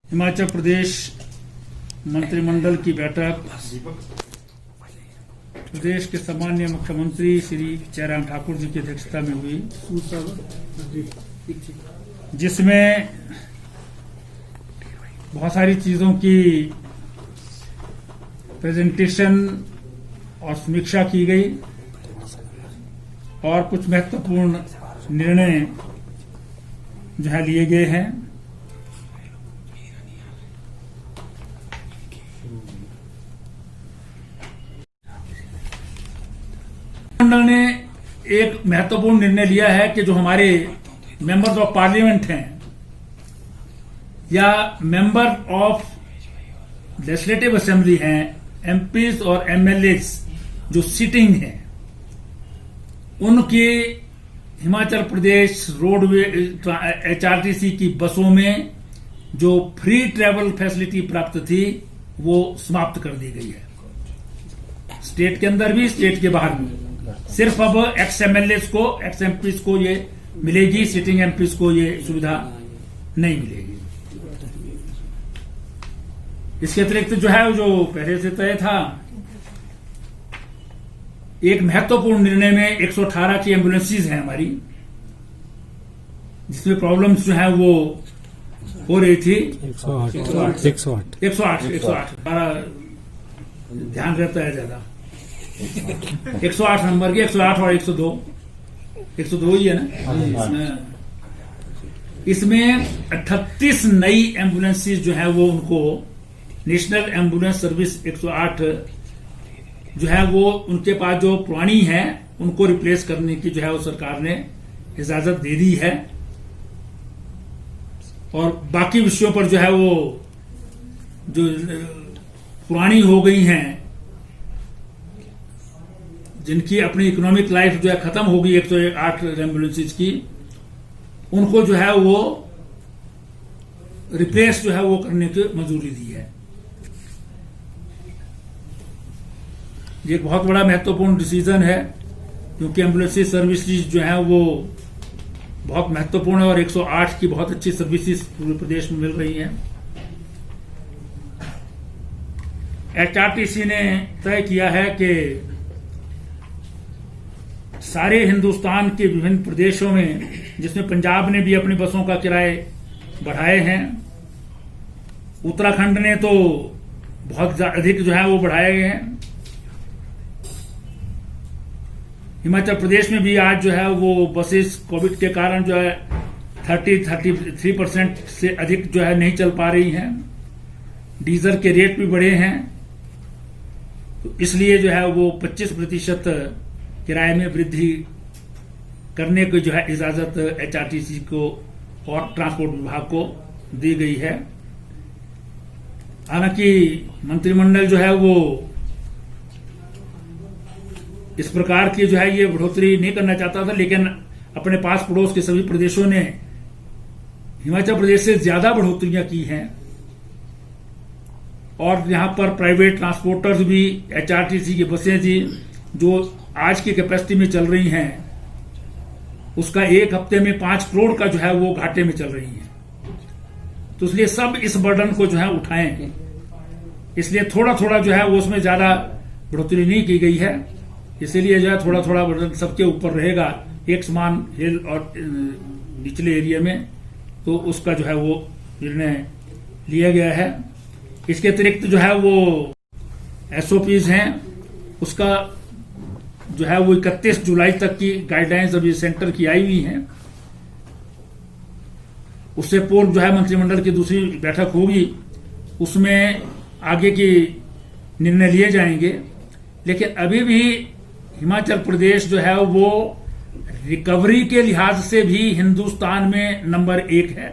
हिमाचल प्रदेश मंत्रिमंडल की बैठक प्रदेश के सम्माननीय मुख्यमंत्री श्री जयराम ठाकुर जी की अध्यक्षता में हुई, जिसमें बहुत सारी चीजों की प्रेजेंटेशन और समीक्षा की गई और कुछ महत्वपूर्ण निर्णय जो है लिए गए हैं। मंडल ने एक महत्वपूर्ण निर्णय लिया है कि जो हमारे मेंबर्स ऑफ पार्लियामेंट हैं या मेंबर ऑफ लेजिस्लेटिव असेंबली हैं, एमपीज और एमएलएस जो सिटिंग हैं, उनके हिमाचल प्रदेश रोडवे एचआरटीसी की बसों में जो फ्री ट्रैवल फैसिलिटी प्राप्त थी वो समाप्त कर दी गई है। स्टेट के अंदर भी, स्टेट के बाहर भी सिर्फ अब एक्स एमएलएस को, एक्स एमपीज को ये मिलेगी, सिटिंग एमपीज को ये सुविधा नहीं मिलेगी। इसके अतिरिक्त जो है, जो पहले से तय था, एक महत्वपूर्ण निर्णय में 118 की एम्बुलेंसेज हैं हमारी, जिसमें प्रॉब्लम्स जो है वो हो रही थी। 108 हमारा ध्यान रहता है ज्यादा। 108 नंबर की, 108 और 102 ही है ना। इसमें 38 नई एम्बुलेंसेज जो है वो उनको नेशनल एम्बुलेंस सर्विस 108 जो है वो उनके पास जो पुरानी है उनको रिप्लेस करने की जो है वो सरकार ने इजाजत दे दी है। और बाकी विषयों पर जो है वो जो पुरानी हो गई हैं, जिनकी अपनी इकोनॉमिक लाइफ जो है खत्म हो गई 108 एम्बुलेंसेज की, उनको जो है वो रिप्लेस जो है वो करने की मंजूरी दी है। ये एक बहुत बड़ा महत्वपूर्ण डिसीजन है, क्योंकि एम्बुलेंस सर्विसेज जो है वो बहुत महत्वपूर्ण है और 108 की बहुत अच्छी सर्विसेज पूरे प्रदेश में मिल रही हैं। एचआरटीसी ने तय किया है कि सारे हिंदुस्तान के विभिन्न प्रदेशों में, जिसमें पंजाब ने भी अपनी बसों का किराए बढ़ाए हैं, उत्तराखंड ने तो बहुत अधिक जो है वो बढ़ाए गए हैं, हिमाचल प्रदेश में भी आज जो है वो बसेस कोविड के कारण जो है 33% से अधिक जो है नहीं चल पा रही हैं। डीजल के रेट भी बढ़े हैं, तो इसलिए जो है वो 25% किराए में वृद्धि करने की जो है इजाजत एचआरटीसी को और ट्रांसपोर्ट विभाग को दी गई है। हालांकि मंत्रिमंडल जो है वो इस प्रकार की जो है ये बढ़ोतरी नहीं करना चाहता था, लेकिन अपने पास पड़ोस के सभी प्रदेशों ने हिमाचल प्रदेश से ज्यादा बढ़ोतरियां की हैं और यहां पर प्राइवेट ट्रांसपोर्टर्स भी, एचआरटीसी की बसें थी जो आज की कैपेसिटी में चल रही हैं, उसका एक हफ्ते में 5 करोड़ का जो है वो घाटे में चल रही हैं। तो इसलिए सब इस बर्डन को जो है उठाएं, इसलिए थोड़ा थोड़ा जो है वो उसमें ज्यादा बढ़ोतरी नहीं की गई है। इसीलिए जो है थोड़ा थोड़ा बर्डन सबके ऊपर रहेगा, एक समान हिल और निचले एरिया में, तो उसका जो है वो निर्णय लिया गया है। इसके अतिरिक्त जो है वो एसओपीज हैं, उसका जो है वो 31 जुलाई तक की गाइडलाइंस अभी सेंटर की आई हुई हैं। उससे पूर्व जो है मंत्रिमंडल की दूसरी बैठक होगी, उसमें आगे की निर्णय लिए जाएंगे। लेकिन अभी भी हिमाचल प्रदेश जो है वो रिकवरी के लिहाज से भी हिंदुस्तान में नंबर 1 है।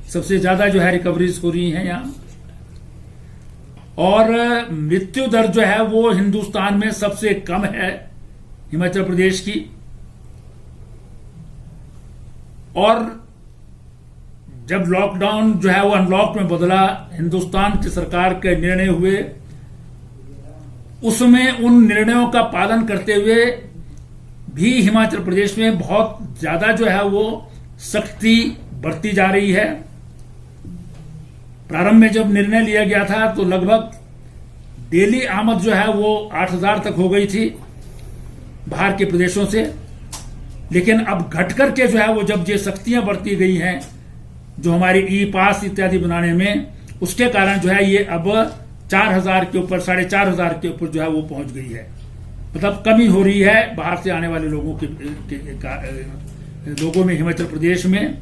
सबसे ज्यादा जो है रिकवरीज हो रही हैं यहां, और मृत्यु दर जो है वो हिंदुस्तान में सबसे कम है हिमाचल प्रदेश की। और जब लॉकडाउन जो है वो अनलॉक में बदला, हिंदुस्तान की सरकार के निर्णय हुए, उसमें उन निर्णयों का पालन करते हुए भी हिमाचल प्रदेश में बहुत ज्यादा जो है वो सख्ती बढ़ती जा रही है। प्रारंभ में जब निर्णय लिया गया था तो लगभग डेली आमद जो है वो 8,000 तक हो गई थी बाहर के प्रदेशों से, लेकिन अब घट करके जो है वो जब ये सख्तियां बढ़ती गई हैं जो हमारी ई पास इत्यादि बनाने में, उसके कारण जो है ये अब 4,000 के ऊपर 4,500 के ऊपर जो है वो पहुंच गई है। मतलब कमी हो रही है बाहर से आने वाले लोगों में हिमाचल प्रदेश में।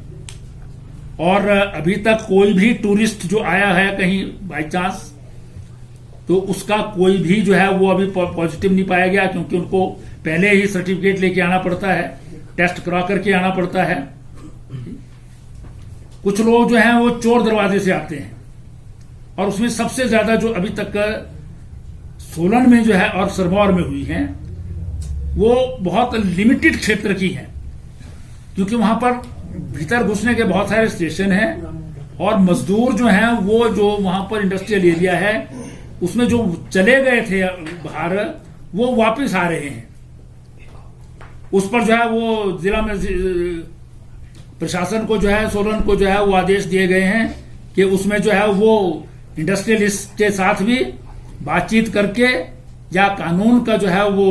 और अभी तक कोई भी टूरिस्ट जो आया है कहीं बाई चांस, तो उसका कोई भी जो है वो अभी पॉजिटिव नहीं पाया गया, क्योंकि उनको पहले ही सर्टिफिकेट लेके आना पड़ता है, टेस्ट करा करके आना पड़ता है। कुछ लोग जो हैं वो चोर दरवाजे से आते हैं, और उसमें सबसे ज्यादा जो अभी तक सोलन में जो है और सिरमौर में हुई हैं वो बहुत लिमिटेड क्षेत्र की हैं, क्योंकि वहां पर भीतर घुसने के बहुत सारे स्टेशन हैं और मजदूर जो हैं वो जो वहां पर इंडस्ट्रियल एरिया है उसमें जो चले गए थे बाहर वो वापस आ रहे हैं। उस पर जो है वो जिला में प्रशासन को जो है सोलन को जो है वो आदेश दिए गए हैं कि उसमें जो है वो इंडस्ट्रियलिस्ट के साथ भी बातचीत करके या कानून का जो है वो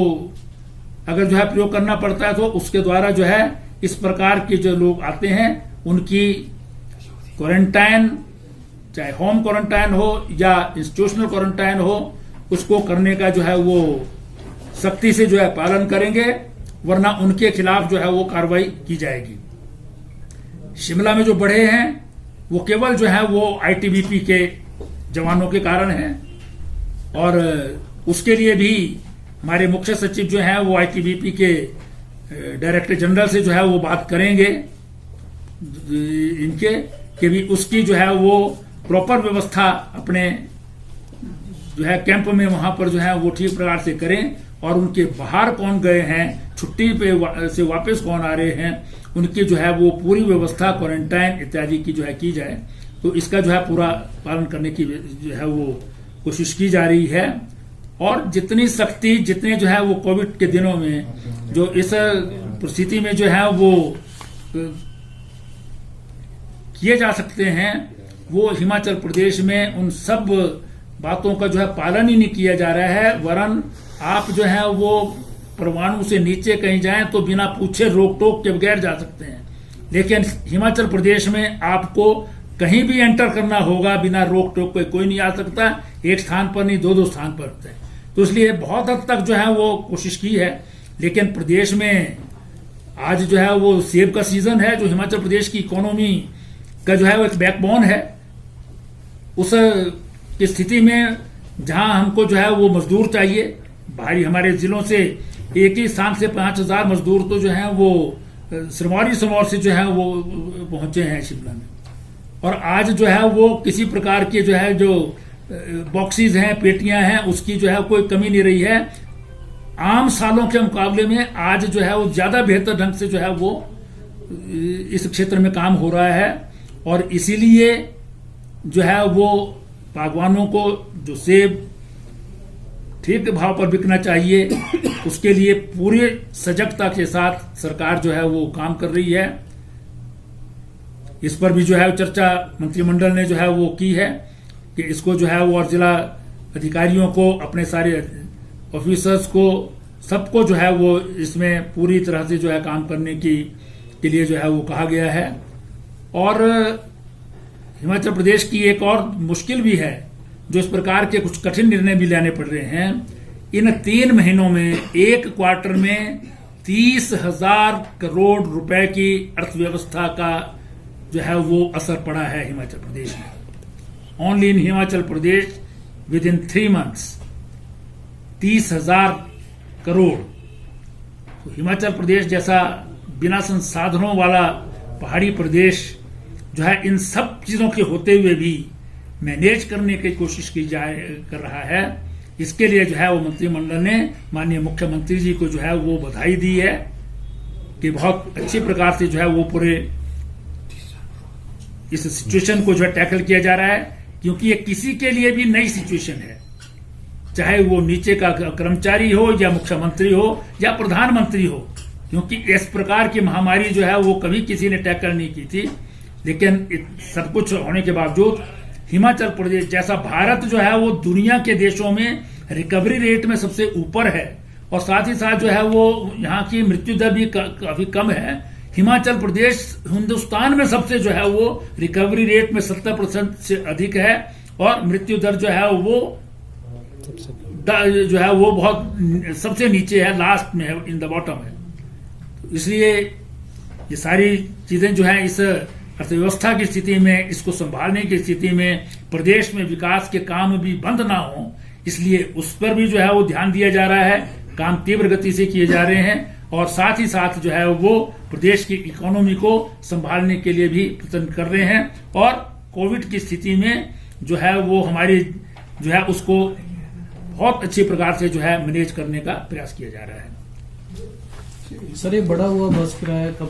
अगर जो है प्रयोग करना पड़ता है तो उसके द्वारा जो है इस प्रकार के जो लोग आते हैं उनकी क्वारंटाइन, चाहे होम क्वारंटाइन हो या इंस्टीट्यूशनल क्वारंटाइन हो, उसको करने का जो है वो सख्ती से जो है पालन करेंगे, वरना उनके खिलाफ जो है वो कार्रवाई की जाएगी। शिमला में जो बढ़े हैं वो केवल जो है वो आईटीबीपी के जवानों के कारण है, और उसके लिए भी हमारे मुख्य सचिव जो है वो आईटीबीपी के डायरेक्टर जनरल से जो है वो बात करेंगे इनके कि भी उसकी जो है वो प्रॉपर व्यवस्था अपने जो है कैंप में वहां पर जो है वो ठीक प्रकार से करें, और उनके बाहर कौन गए हैं, छुट्टी पे से वापस कौन आ रहे हैं, उनकी जो है वो पूरी व्यवस्था क्वारंटाइन इत्यादि की जो है की जाए। तो इसका जो है पूरा पालन करने की जो है वो कोशिश की जा रही है। और जितनी सख्ती, जितने जो है वो कोविड के दिनों में जो इस परिस्थिति में जो है वो किए जा सकते हैं, वो हिमाचल प्रदेश में उन सब बातों का जो है पालन ही नहीं किया जा रहा है। वरन आप जो है वो परमाणु से नीचे कहीं जाएं तो बिना पूछे रोक टोक के बगैर जा सकते हैं, लेकिन हिमाचल प्रदेश में आपको कहीं भी एंटर करना होगा बिना रोक टोक के, कोई नहीं आ सकता। एक स्थान पर नहीं, दो स्थान पर होते हैं। तो इसलिए बहुत हद तक जो है वो कोशिश की है, लेकिन प्रदेश में आज जो है वो सेब का सीजन है, जो हिमाचल प्रदेश की इकोनॉमी का जो है वो एक बैकबोन है। उस स्थिति में जहां हमको जो है वो मजदूर चाहिए, बाहरी हमारे जिलों से एक ही स्थान से 5,000 मजदूर तो जो है वो सिरमौर से जो है वो पहुंचे हैं शिमला में, और आज जो है वो किसी प्रकार के जो है जो बॉक्सेस हैं, पेटियां हैं, उसकी जो है कोई कमी नहीं रही है। आम सालों के मुकाबले में आज जो है वो ज्यादा बेहतर ढंग से जो है वो इस क्षेत्र में काम हो रहा है, और इसीलिए जो है वो बागवानों को जो सेब ठीक भाव पर बिकना चाहिए, उसके लिए पूरी सजगता के साथ सरकार जो है वो काम कर रही है। इस पर भी जो है चर्चा मंत्रिमंडल ने जो है वो की है कि इसको जो है वो और जिला अधिकारियों को, अपने सारे ऑफिसर्स को, सबको जो है वो इसमें पूरी तरह से जो है काम करने के लिए जो है वो कहा गया है। और हिमाचल प्रदेश की एक और मुश्किल भी है, जो इस प्रकार के कुछ कठिन निर्णय भी लेने पड़ रहे हैं। इन 3 महीनों में एक क्वार्टर में 30,000 करोड़ रुपए की अर्थव्यवस्था का जो है वो असर पड़ा है हिमाचल प्रदेश में। Only in Himachal Pradesh with in 3 months 30,000 crore. तो हिमाचल प्रदेश जैसा बिना संसाधनों वाला पहाड़ी प्रदेश जो है इन सब चीजों के होते हुए भी मैनेज करने की कोशिश कर रहा है। इसके लिए जो है वो मंत्रिमंडल ने माननीय मुख्यमंत्री जी को जो है वो बधाई दी है कि बहुत अच्छी प्रकार से जो है वो पूरे इस सिचुएशन को जो है टैकल किया जा रहा है, क्योंकि ये किसी के लिए भी नई सिचुएशन है, चाहे वो नीचे का कर्मचारी हो या मुख्यमंत्री हो या प्रधानमंत्री हो, क्योंकि इस प्रकार की महामारी जो है वो कभी किसी ने टैकल नहीं की थी। लेकिन सब कुछ होने के बावजूद हिमाचल प्रदेश जैसा भारत जो है वो दुनिया के देशों में रिकवरी रेट में सबसे ऊपर है, और साथ ही साथ जो है वो यहाँ की मृत्यु दर भी काफी कम है। हिमाचल प्रदेश हिंदुस्तान में सबसे जो है वो रिकवरी रेट में 70% से अधिक है, और मृत्यु दर जो है वो बहुत सबसे नीचे है, लास्ट में है, इन द बॉटम है। इसलिए ये सारी चीजें जो है इस अर्थव्यवस्था की स्थिति में, इसको संभालने की स्थिति में, प्रदेश में विकास के काम भी बंद ना हो, इसलिए उस पर भी जो है वो ध्यान दिया जा रहा है। काम तीव्र गति से किए जा रहे हैं, और साथ ही साथ जो है वो प्रदेश की इकोनॉमी को संभालने के लिए भी प्रयत्न कर रहे हैं, और कोविड की स्थिति में जो है वो हमारी जो है उसको बहुत अच्छे प्रकार से जो है मैनेज करने का प्रयास किया जा रहा है। सर, ये बढ़ा हुआ बस किराया कब